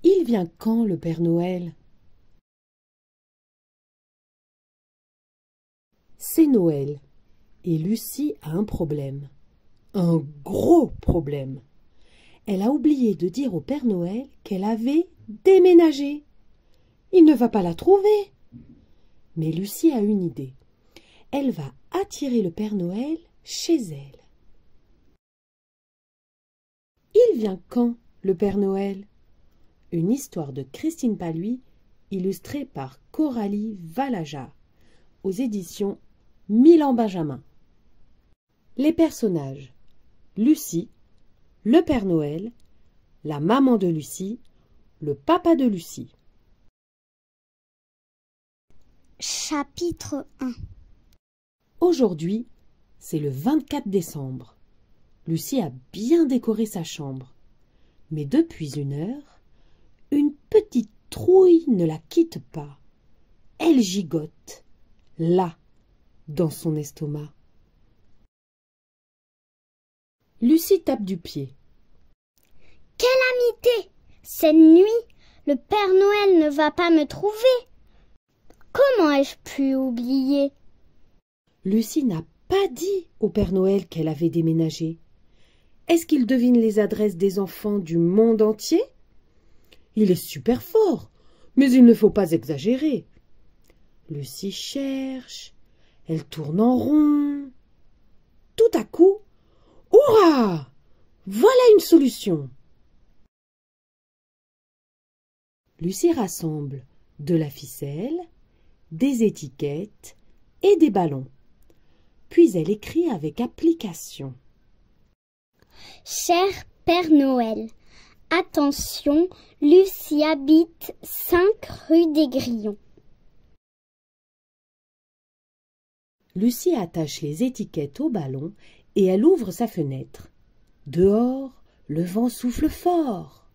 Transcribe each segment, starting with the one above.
Il vient quand, le Père Noël? C'est Noël, et Lucie a un problème. Un gros problème. Elle a oublié de dire au Père Noël qu'elle avait déménagé. Il ne va pas la trouver. Mais Lucie a une idée. Elle va attirer le Père Noël chez elle. Il vient quand, le Père Noël? Une histoire de Christine Paluy, illustrée par Coralie Valaja, aux éditions Milan Benjamin. Les personnages: Lucie, le Père Noël, la maman de Lucie, le papa de Lucie. Chapitre 1. Aujourd'hui, c'est le 24 décembre. Lucie a bien décoré sa chambre. Mais depuis une heure, une petite trouille ne la quitte pas. Elle gigote, là, dans son estomac. Lucie tape du pied. Calamité! Cette nuit, le Père Noël ne va pas me trouver. Comment ai-je pu oublier? Lucie n'a pas dit au Père Noël qu'elle avait déménagé. Est-ce qu'il devine les adresses des enfants du monde entier? Il est super fort, mais il ne faut pas exagérer. Lucie cherche, elle tourne en rond. Tout à coup, hurrah! Voilà une solution. Lucie rassemble de la ficelle, des étiquettes et des ballons. Puis elle écrit avec application. Cher Père Noël, attention, Lucie habite 5 rue des Grillons. Lucie attache les étiquettes au ballon et elle ouvre sa fenêtre. Dehors, le vent souffle fort.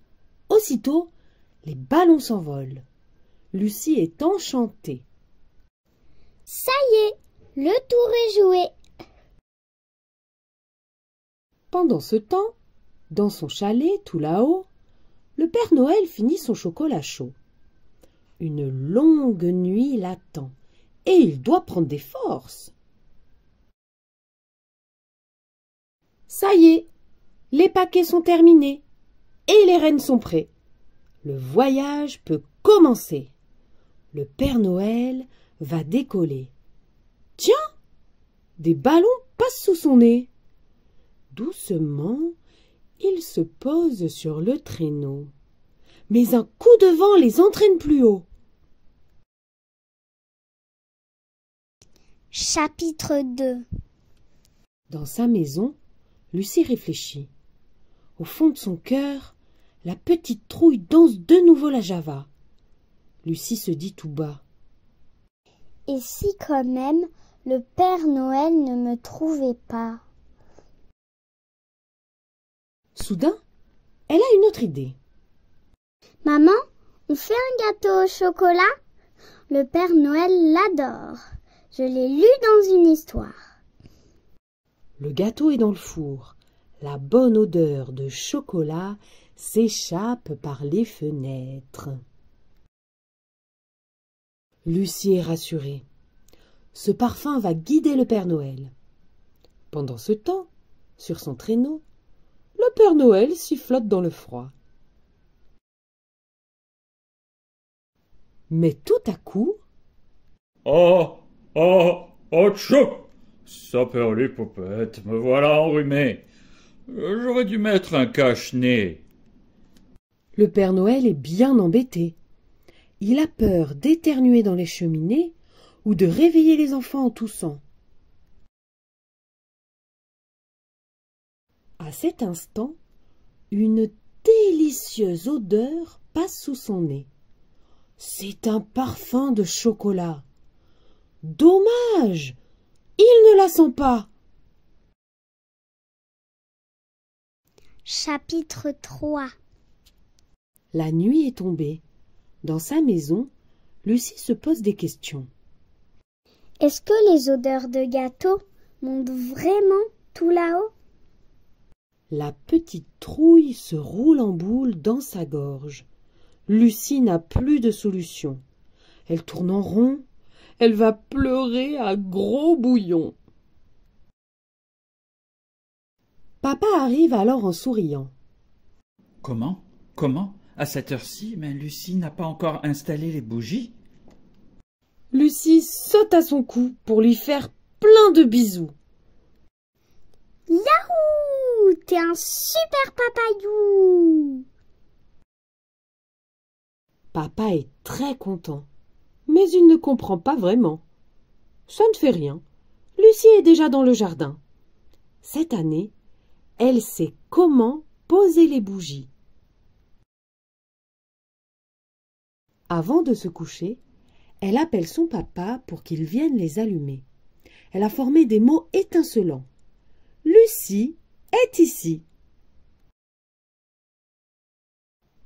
Aussitôt, les ballons s'envolent. Lucie est enchantée. Ça y est, le tour est joué. Pendant ce temps, dans son chalet, tout là-haut, le Père Noël finit son chocolat chaud. Une longue nuit l'attend et il doit prendre des forces. Ça y est, les paquets sont terminés et les rennes sont prêts. Le voyage peut commencer. Le Père Noël va décoller. Tiens, des ballons passent sous son nez. Doucement, il se pose sur le traîneau. Mais un coup de vent les entraîne plus haut. Chapitre 2. Dans sa maison, Lucie réfléchit. Au fond de son cœur, la petite trouille danse de nouveau la java. Lucie se dit tout bas. Et si quand même le Père Noël ne me trouvait pas? Soudain, elle a une autre idée. Maman, on fait un gâteau au chocolat? Le Père Noël l'adore. Je l'ai lu dans une histoire. Le gâteau est dans le four. La bonne odeur de chocolat s'échappe par les fenêtres. Lucie est rassurée. Ce parfum va guider le Père Noël. Pendant ce temps, sur son traîneau, le Père Noël sifflote dans le froid. Mais tout à coup... Oh, oh, oh, tchou! Saperlipopette, me voilà enrhumé. J'aurais dû mettre un cache-nez. Le Père Noël est bien embêté. Il a peur d'éternuer dans les cheminées ou de réveiller les enfants en toussant. À cet instant, une délicieuse odeur passe sous son nez. C'est un parfum de chocolat. Dommage, il ne la sent pas. Chapitre 3. La nuit est tombée. Dans sa maison, Lucie se pose des questions. Est-ce que les odeurs de gâteau montent vraiment tout là-haut? La petite trouille se roule en boule dans sa gorge. Lucie n'a plus de solution. Elle tourne en rond. Elle va pleurer à gros bouillons. Papa arrive alors en souriant. Comment? À cette heure-ci, mais Lucie n'a pas encore installé les bougies. Lucie saute à son cou pour lui faire plein de bisous. Yahoo! T'es un super papayou! Papa est très content, mais il ne comprend pas vraiment. Ça ne fait rien. Lucie est déjà dans le jardin. Cette année, elle sait comment poser les bougies. Avant de se coucher, elle appelle son papa pour qu'il vienne les allumer. Elle a formé des mots étincelants. Lucie est ici.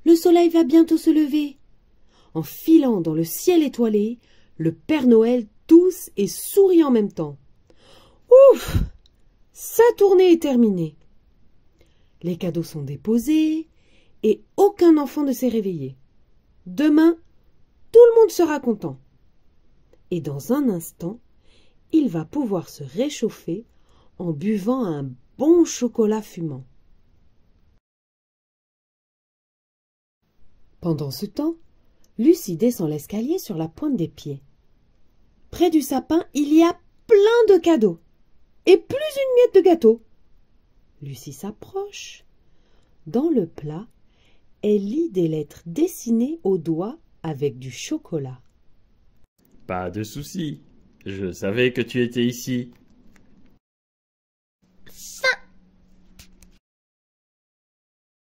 Le soleil va bientôt se lever. En filant dans le ciel étoilé, le Père Noël tousse et sourit en même temps. Ouf! Sa tournée est terminée. Les cadeaux sont déposés et aucun enfant ne s'est réveillé. Demain, tout le monde sera content. Et dans un instant, il va pouvoir se réchauffer en buvant un bon chocolat fumant. Pendant ce temps, Lucie descend l'escalier sur la pointe des pieds. Près du sapin, il y a plein de cadeaux et plus une miette de gâteau. Lucie s'approche. Dans le plat, elle lit des lettres dessinées au doigt avec du chocolat. Pas de souci. Je savais que tu étais ici.